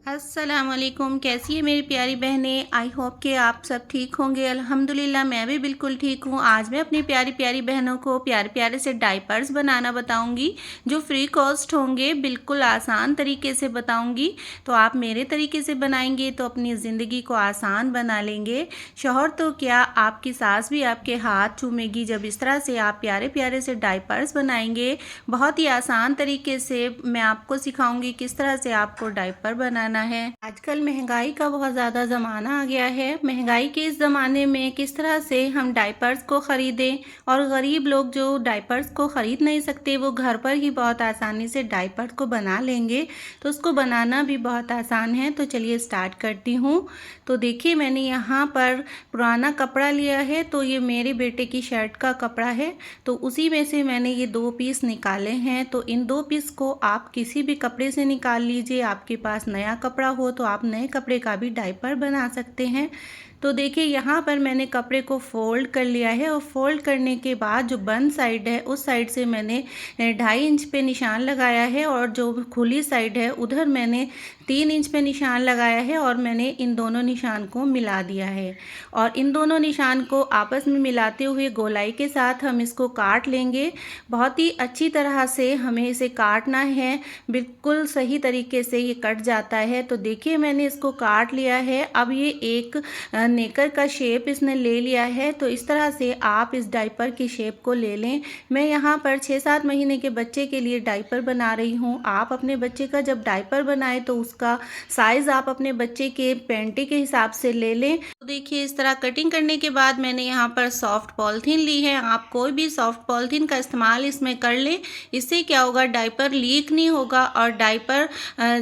अस्सलामुअलैकुम। कैसी है मेरी प्यारी बहनें। आई होप कि आप सब ठीक होंगे। अल्हम्दुलिल्लाह मैं भी बिल्कुल ठीक हूँ। आज मैं अपनी प्यारी प्यारी बहनों को प्यारे प्यारे से डायपर्स बनाना बताऊँगी जो फ्री कॉस्ट होंगे। बिल्कुल आसान तरीके से बताऊँगी। तो आप मेरे तरीके से बनाएंगे तो अपनी ज़िंदगी को आसान बना लेंगे। शौहर तो क्या, आपकी सास भी आपके हाथ चूमेगी जब इस तरह से आप प्यारे प्यारे से डायपर्स बनाएंगे। बहुत ही आसान तरीके से मैं आपको सिखाऊंगी किस तरह से आपको डायपर बनाना है। आजकल महंगाई का बहुत ज़्यादा ज़माना आ गया है। महंगाई के इस ज़माने में किस तरह से हम डायपर्स को ख़रीदें, और गरीब लोग जो डायपर्स को ख़रीद नहीं सकते वो घर पर ही बहुत आसानी से डायपर्स को बना लेंगे। तो उसको बनाना भी बहुत आसान है। तो चलिए स्टार्ट करती हूँ। तो देखिए मैंने यहाँ पर पुराना कपड़ा लिया है। तो ये मेरे बेटे की शर्ट का कपड़ा है। तो उसी में से मैंने ये 2 पीस निकाले हैं। तो इन 2 पीस को आप किसी भी कपड़े से निकाल लीजिए। आपके पास नया कपड़ा हो तो आप नए कपड़े का भी डायपर बना सकते हैं। तो देखिए यहाँ पर मैंने कपड़े को फोल्ड कर लिया है, और फोल्ड करने के बाद जो बंद साइड है उस साइड से मैंने 2.5 इंच पे निशान लगाया है, और जो खुली साइड है उधर मैंने 3 इंच पे निशान लगाया है, और मैंने इन दोनों निशान को मिला दिया है। और इन दोनों निशान को आपस में मिलाते हुए गोलाई के साथ हम इसको काट लेंगे। बहुत ही अच्छी तरह से हमें इसे काटना है, बिल्कुल सही तरीके से ये कट जाता है। तो देखिए मैंने इसको काट लिया है। अब ये एक नेकर का शेप इसने ले लिया है। तो इस तरह से आप इस डायपर की शेप को ले लें। मैं यहाँ पर 6-7 महीने के बच्चे के लिए डायपर बना रही हूँ। आप अपने बच्चे का जब डायपर बनाएं तो उसका साइज़ आप अपने बच्चे के पैंटी के हिसाब से ले लें। तो देखिए इस तरह कटिंग करने के बाद मैंने यहाँ पर सॉफ्ट पॉलीथीन ली है। आप कोई भी सॉफ्ट पॉलीथीन का इस्तेमाल इसमें कर लें। इससे क्या होगा, डायपर लीक नहीं होगा, और डायपर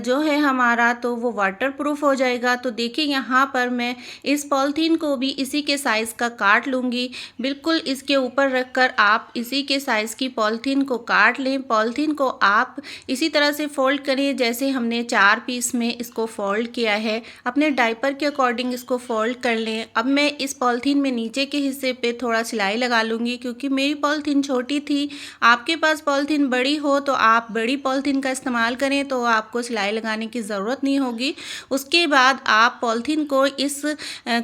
जो है हमारा तो वो वाटर प्रूफ हो जाएगा। तो देखिए यहाँ पर मैं इस पॉलीथीन को भी इसी के साइज़ का काट लूँगी। बिल्कुल इसके ऊपर रखकर आप इसी के साइज़ की पॉलीथीन को काट लें। पॉलीथीन को आप इसी तरह से फोल्ड करें जैसे हमने 4 पीस में इसको फोल्ड किया है। अपने डायपर के अकॉर्डिंग इसको फोल्ड कर लें। अब मैं इस पॉलीथीन में नीचे के हिस्से पे थोड़ा सिलाई लगा लूँगी, क्योंकि मेरी पॉलीथीन छोटी थी। आपके पास पॉलीथीन बड़ी हो तो आप बड़ी पॉलीथीन का इस्तेमाल करें, तो आपको सिलाई लगाने की ज़रूरत नहीं होगी। उसके बाद आप पॉलीथीन को इस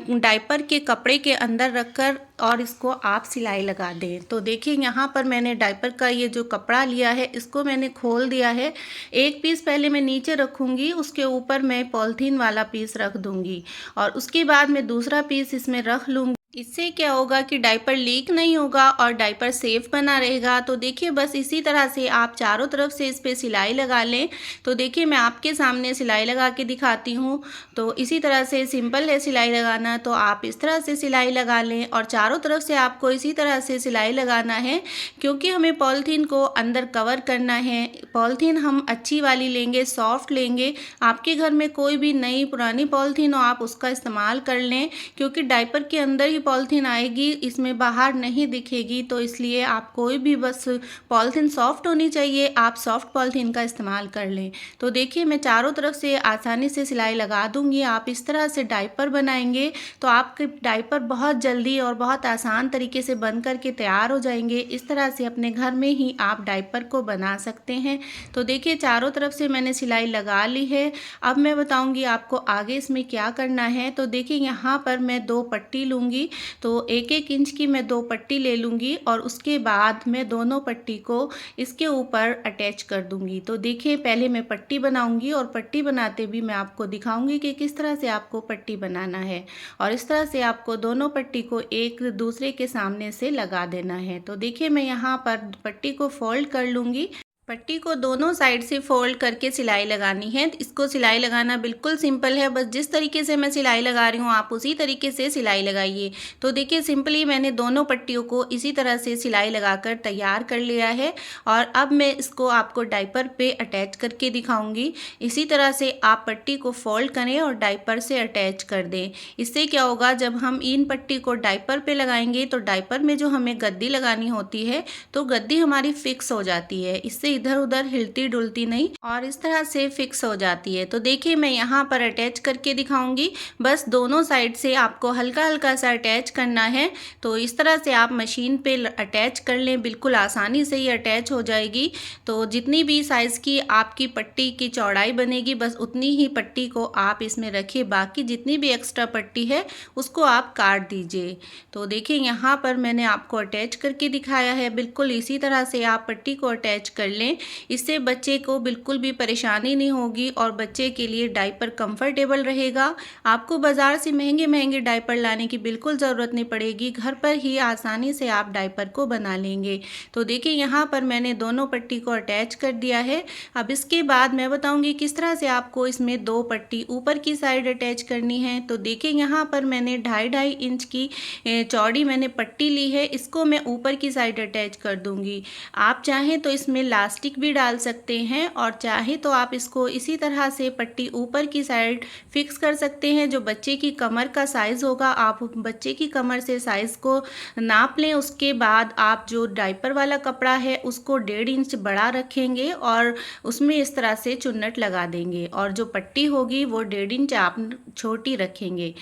डायपर के कपड़े के अंदर रखकर और इसको आप सिलाई लगा दें। तो देखिए यहाँ पर मैंने डायपर का ये जो कपड़ा लिया है इसको मैंने खोल दिया है। एक पीस पहले मैं नीचे रखूँगी, उसके ऊपर मैं पॉलीथीन वाला पीस रख दूँगी, और उसके बाद मैं दूसरा पीस इसमें रख लूँगी। इससे क्या होगा कि डायपर लीक नहीं होगा और डायपर सेफ बना रहेगा। तो देखिए बस इसी तरह से आप चारों तरफ से इस पर सिलाई लगा लें। तो देखिए मैं आपके सामने सिलाई लगा के दिखाती हूँ। तो इसी तरह से सिंपल है सिलाई लगाना, तो आप इस तरह से सिलाई लगा लें, और चारों तरफ से आपको इसी तरह से सिलाई लगाना है, क्योंकि हमें पॉलीथीन को अंदर कवर करना है। पॉलीथीन हम अच्छी वाली लेंगे, सॉफ्ट लेंगे। आपके घर में कोई भी नई पुरानी पॉलीथीन हो आप उसका इस्तेमाल कर लें, क्योंकि डायपर के अंदर ही पॉलीथीन आएगी, इसमें बाहर नहीं दिखेगी। तो इसलिए आप कोई भी बस पॉलीथीन सॉफ्ट होनी चाहिए, आप सॉफ्ट पॉलीथीन का इस्तेमाल कर लें। तो देखिए मैं चारों तरफ से आसानी से सिलाई लगा दूंगी। आप इस तरह से डायपर बनाएंगे तो आपके डायपर बहुत जल्दी और बहुत आसान तरीके से बन करके तैयार हो जाएंगे। इस तरह से अपने घर में ही आप डायपर को बना सकते हैं। तो देखिए चारों तरफ से मैंने सिलाई लगा ली है। अब मैं बताऊंगी आपको आगे इसमें क्या करना है। तो देखिए यहाँ पर मैं 2 पट्टी लूँगी। तो 1-1 इंच की मैं 2 पट्टी ले लूँगी, और उसके बाद मैं दोनों पट्टी को इसके ऊपर अटैच कर दूँगी। तो देखिए पहले मैं पट्टी बनाऊँगी, और पट्टी बनाते भी मैं आपको दिखाऊँगी कि किस तरह से आपको पट्टी बनाना है, और इस तरह से आपको दोनों पट्टी को एक दूसरे के सामने से लगा देना है। तो देखिए मैं यहाँ पर पट्टी को फोल्ड कर लूँगी। पट्टी को दोनों साइड से फोल्ड करके सिलाई लगानी है। इसको सिलाई लगाना बिल्कुल सिंपल है, बस जिस तरीके से मैं सिलाई लगा रही हूँ आप उसी तरीके से सिलाई लगाइए। तो देखिए सिंपली मैंने दोनों पट्टियों को इसी तरह से सिलाई लगाकर तैयार कर लिया है, और अब मैं इसको आपको डायपर पे अटैच करके दिखाऊंगी। इसी तरह से आप पट्टी को फोल्ड करें और डायपर से अटैच कर दें। इससे क्या होगा, जब हम इन पट्टी को डायपर पे लगाएंगे तो डायपर में जो हमें गद्दी लगानी होती है तो गद्दी हमारी फिक्स हो जाती है। इससे इधर उधर हिलती डुलती नहीं और इस तरह से फिक्स हो जाती है। तो देखिए मैं यहाँ पर अटैच करके दिखाऊंगी। बस दोनों साइड से आपको हल्का हल्का सा अटैच करना है। तो इस तरह से आप मशीन पे अटैच कर लें, बिल्कुल आसानी से ही अटैच हो जाएगी। तो जितनी भी साइज़ की आपकी पट्टी की चौड़ाई बनेगी बस उतनी ही पट्टी को आप इसमें रखिए, बाकी जितनी भी एक्स्ट्रा पट्टी है उसको आप काट दीजिए। तो देखिए यहाँ पर मैंने आपको अटैच करके दिखाया है। बिल्कुल इसी तरह से आप पट्टी को अटैच कर लें, इससे बच्चे को बिल्कुल भी परेशानी नहीं होगी और बच्चे के लिए डायपर कंफर्टेबल रहेगा। आपको बाज़ार से महंगे महंगे डायपर लाने की बिल्कुल ज़रूरत नहीं पड़ेगी, घर पर ही आसानी से आप डायपर को बना लेंगे। तो देखिए यहाँ पर मैंने दोनों पट्टी को अटैच कर दिया है। अब इसके बाद मैं बताऊँगी किस तरह से आपको इसमें 2 पट्टी ऊपर की साइड अटैच करनी है। तो देखिए यहाँ पर मैंने 2.5 इंच की चौड़ी मैंने पट्टी ली है, इसको मैं ऊपर की साइड अटैच कर दूंगी। आप चाहें तो इसमें लास्टिक भी डाल सकते हैं और चाहे तो आप इसको इसी तरह से पट्टी ऊपर की साइड फिक्स कर सकते हैं। जो बच्चे की कमर का साइज़ होगा आप बच्चे की कमर से साइज़ को नाप लें। उसके बाद आप जो डायपर वाला कपड़ा है उसको 1.5 इंच बड़ा रखेंगे और उसमें इस तरह से चुन्नट लगा देंगे और जो पट्टी होगी वो 1.5 इंच आप छोटी रखेंगे।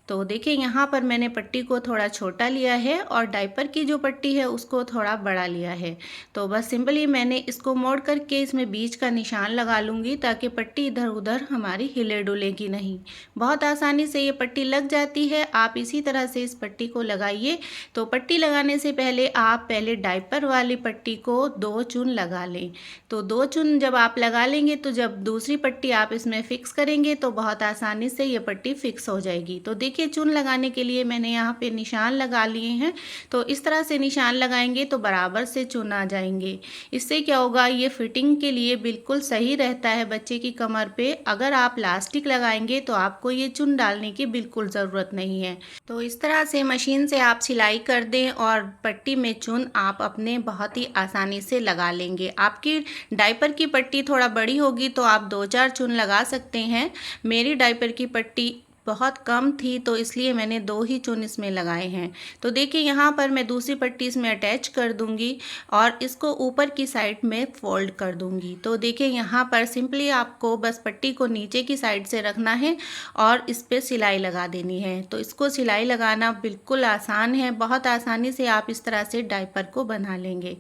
तो देखिए यहाँ पर मैंने पट्टी को थोड़ा छोटा लिया है और डायपर की जो पट्टी है उसको थोड़ा बड़ा लिया है। तो बस सिंपली मैंने इसको मोड़ करके इसमें बीच का निशान लगा लूँगी ताकि पट्टी इधर उधर हमारी हिले डुलेगी नहीं। बहुत आसानी से ये पट्टी लग जाती है। आप इसी तरह से इस पट्टी को लगाइए। तो पट्टी लगाने से पहले आप पहले डायपर वाली पट्टी को 2 चून लगा लें। तो 2 चून जब आप लगा लेंगे तो जब दूसरी पट्टी आप इसमें फ़िक्स करेंगे तो बहुत आसानी से ये पट्टी फ़िक्स हो जाएगी। तो देखिए चून लगाने के लिए मैंने यहाँ पे निशान लगा लिए हैं। तो इस तरह से निशान लगाएंगे तो बराबर से चून आ जाएंगे। इससे क्या होगा, ये फिटिंग के लिए बिल्कुल सही रहता है बच्चे की कमर पे। अगर आप प्लास्टिक लगाएंगे तो आपको ये चून डालने की बिल्कुल ज़रूरत नहीं है। तो इस तरह से मशीन से आप सिलाई कर दें और पट्टी में चून आप अपने बहुत ही आसानी से लगा लेंगे। आपकी डायपर की पट्टी थोड़ा बड़ी होगी तो आप 2-4 चून लगा सकते हैं। मेरी डायपर की पट्टी बहुत कम थी तो इसलिए मैंने 2 ही चून इसमें लगाए हैं। तो देखिए यहाँ पर मैं दूसरी पट्टी इसमें अटैच कर दूंगी और इसको ऊपर की साइड में फोल्ड कर दूंगी। तो देखिए यहाँ पर सिंपली आपको बस पट्टी को नीचे की साइड से रखना है और इस पर सिलाई लगा देनी है। तो इसको सिलाई लगाना बिल्कुल आसान है, बहुत आसानी से आप इस तरह से डायपर को बना लेंगे।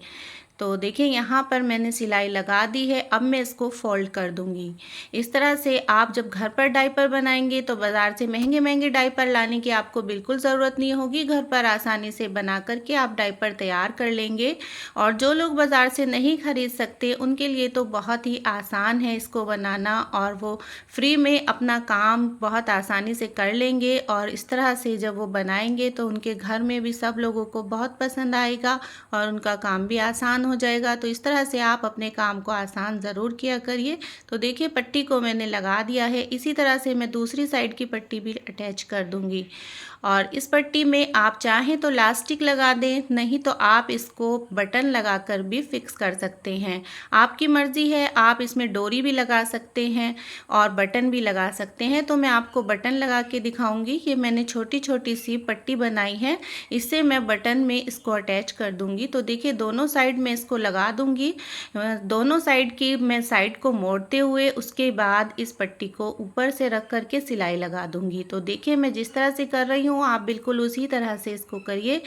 तो देखिए यहाँ पर मैंने सिलाई लगा दी है। अब मैं इसको फोल्ड कर दूंगी। इस तरह से आप जब घर पर डायपर बनाएंगे तो बाज़ार से महंगे महंगे डायपर लाने की आपको बिल्कुल ज़रूरत नहीं होगी। घर पर आसानी से बना करके आप डायपर तैयार कर लेंगे। और जो लोग बाज़ार से नहीं खरीद सकते उनके लिए तो बहुत ही आसान है इसको बनाना और वो फ्री में अपना काम बहुत आसानी से कर लेंगे। और इस तरह से जब वो बनाएंगे तो उनके घर में भी सब लोगों को बहुत पसंद आएगा और उनका काम भी आसान हो जाएगा। तो इस तरह से आप अपने काम को आसान ज़रूर किया करिए। तो देखिए पट्टी को मैंने लगा दिया है। इसी तरह से मैं दूसरी साइड की पट्टी भी अटैच कर दूंगी और इस पट्टी में आप चाहें तो लास्टिक लगा दें, नहीं तो आप इसको बटन लगाकर भी फिक्स कर सकते हैं। आपकी मर्ज़ी है, आप इसमें डोरी भी लगा सकते हैं और बटन भी लगा सकते हैं। तो मैं आपको बटन लगा के दिखाऊंगी। ये मैंने छोटी छोटी सी पट्टी बनाई है, इससे मैं बटन में इसको अटैच कर दूंगी। तो देखिए दोनों साइड में इसको लगा दूंगी। दोनों साइड की मैं साइड को मोड़ते हुए उसके बाद इस पट्टी को ऊपर से रख करके सिलाई लगा दूंगी। तो देखिए मैं जिस तरह से कर रही हूँ आप बिल्कुल उसी तरह से इसको करिए।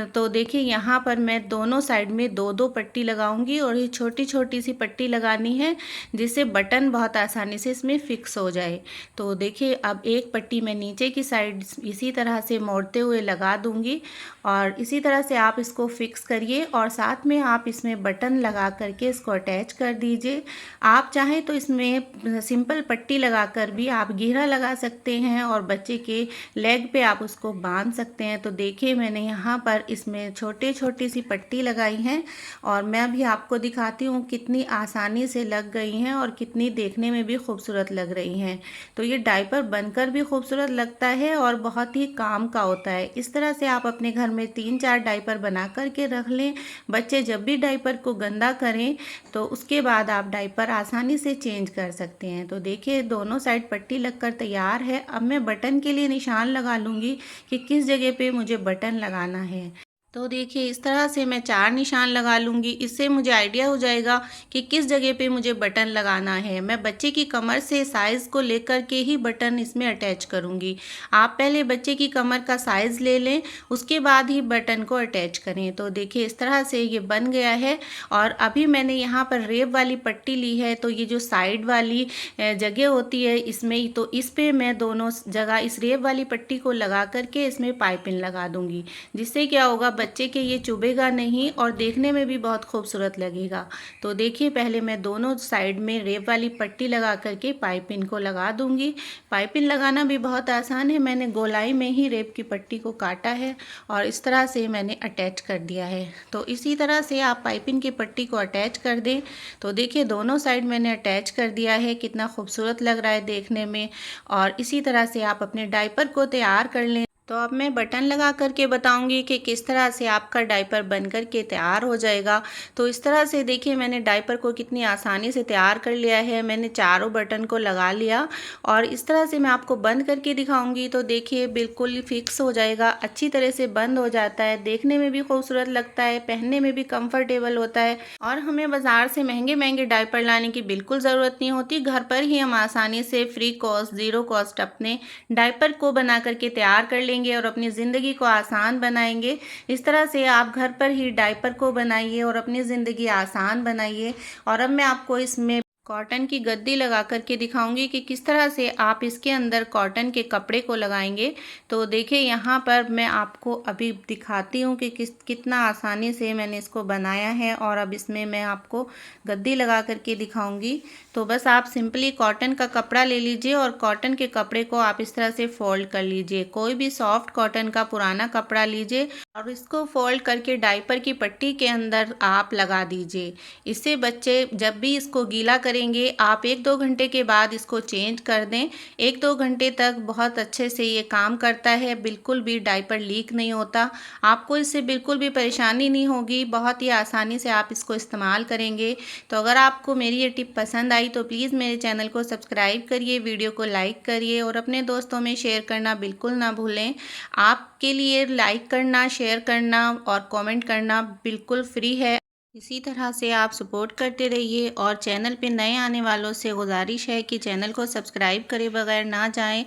तो देखिए यहाँ पर मैं दोनों साइड में 2-2 पट्टी लगाऊंगी और ये छोटी छोटी सी पट्टी लगानी है जिससे बटन बहुत आसानी से इसमें फिक्स हो जाए। तो देखिए अब एक पट्टी मैं नीचे की साइड इसी तरह से मोड़ते हुए लगा दूंगी और इसी तरह से आप इसको फिक्स करिए और साथ में आप इसमें बटन लगा करके इसको अटैच कर दीजिए। आप चाहें तो इसमें सिंपल पट्टी लगाकर भी आप घेरा लगा सकते हैं और बच्चे के लेग पे आप उसको बांध सकते हैं। तो देखिए मैंने यहाँ पर इसमें छोटी छोटी सी पट्टी लगाई हैं और मैं अभी आपको दिखाती हूँ कितनी आसानी से लग गई हैं और कितनी देखने में भी खूबसूरत लग रही हैं। तो ये डायपर बनकर भी खूबसूरत लगता है और बहुत ही काम का होता है। इस तरह से आप अपने घर में 3-4 डायपर बना करके रख लें। बच्चे जब भी डायपर को गंदा करें तो उसके बाद आप डायपर आसानी से चेंज कर सकते हैं। तो देखिए दोनों साइड पट्टी लगकर तैयार है। अब मैं बटन के लिए निशान लगा लूँगी कि किस जगह पे मुझे बटन लगाना है। तो देखिए इस तरह से मैं 4 निशान लगा लूँगी। इससे मुझे आइडिया हो जाएगा कि किस जगह पे मुझे बटन लगाना है। मैं बच्चे की कमर से साइज़ को लेकर के ही बटन इसमें अटैच करूँगी। आप पहले बच्चे की कमर का साइज़ ले लें, उसके बाद ही बटन को अटैच करें। तो देखिए इस तरह से ये बन गया है। और अभी मैंने यहाँ पर रेब वाली पट्टी ली है, तो ये जो साइड वाली जगह होती है इसमें, तो इस पे मैं दोनों जगह इस रेब वाली पट्टी को लगा करके इसमें पाइपिंग लगा दूँगी। जिससे क्या होगा, बच्चे के ये चुभेगा नहीं और देखने में भी बहुत खूबसूरत लगेगा। तो देखिए पहले मैं दोनों साइड में रेब वाली पट्टी लगा करके पाइपिंग को लगा दूंगी। पाइपिंग लगाना भी बहुत आसान है। मैंने गोलाई में ही रेब की पट्टी को काटा है और इस तरह से मैंने अटैच कर दिया है। तो इसी तरह से आप पाइपिंग की पट्टी को अटैच कर दें। तो देखिए दोनों साइड मैंने अटैच कर दिया है, कितना खूबसूरत लग रहा है देखने में। और इसी तरह से आप अपने डायपर को तैयार कर लें। तो अब मैं बटन लगा करके बताऊंगी कि किस तरह से आपका डायपर बन कर के तैयार हो जाएगा। तो इस तरह से देखिए मैंने डायपर को कितनी आसानी से तैयार कर लिया है। मैंने चारों बटन को लगा लिया और इस तरह से मैं आपको बंद करके दिखाऊंगी। तो देखिए बिल्कुल ही फिक्स हो जाएगा, अच्छी तरह से बंद हो जाता है, देखने में भी खूबसूरत लगता है, पहनने में भी कंफर्टेबल होता है। और हमें बाज़ार से महंगे महंगे डायपर लाने की बिल्कुल ज़रूरत नहीं होती। घर पर ही हम आसानी से फ्री कॉस्ट, ज़ीरो कॉस्ट अपने डायपर को बना करके तैयार कर लेंगे और अपनी ज़िंदगी को आसान बनाएंगे। इस तरह से आप घर पर ही डायपर को बनाइए और अपनी ज़िंदगी आसान बनाइए। और अब मैं आपको इसमें कॉटन की गद्दी लगा करके दिखाऊंगी कि किस तरह से आप इसके अंदर कॉटन के कपड़े को लगाएंगे। तो देखिए यहाँ पर मैं आपको अभी दिखाती हूँ कि कितना आसानी से मैंने इसको बनाया है। और अब इसमें मैं आपको गद्दी लगा करके दिखाऊंगी। तो बस आप सिंपली कॉटन का कपड़ा ले लीजिए और कॉटन के कपड़े को आप इस तरह से फोल्ड कर लीजिए। कोई भी सॉफ्ट कॉटन का पुराना कपड़ा लीजिए और इसको फोल्ड करके डायपर की पट्टी के अंदर आप लगा दीजिए। इससे बच्चे जब भी इसको गीला करेंगे, आप 1-2 घंटे के बाद इसको चेंज कर दें। 1-2 घंटे तक बहुत अच्छे से ये काम करता है, बिल्कुल भी डायपर लीक नहीं होता। आपको इससे बिल्कुल भी परेशानी नहीं होगी, बहुत ही आसानी से आप इसको इस्तेमाल करेंगे। तो अगर आपको मेरी ये टिप पसंद आई तो प्लीज़ मेरे चैनल को सब्सक्राइब करिए, वीडियो को लाइक करिए और अपने दोस्तों में शेयर करना बिल्कुल ना भूलें। आपके लिए लाइक करना, शेयर करना और कमेंट करना बिल्कुल फ्री है। इसी तरह से आप सपोर्ट करते रहिए और चैनल पे नए आने वालों से गुजारिश है कि चैनल को सब्सक्राइब करे बगैर ना जाएं।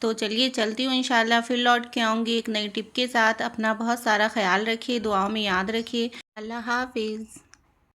तो चलिए चलती हूँ, इंशाल्लाह फिर लौट के आऊँगी एक नई टिप के साथ। अपना बहुत सारा ख्याल रखिए, दुआओं में याद रखिए। अल्लाह हाफिज़।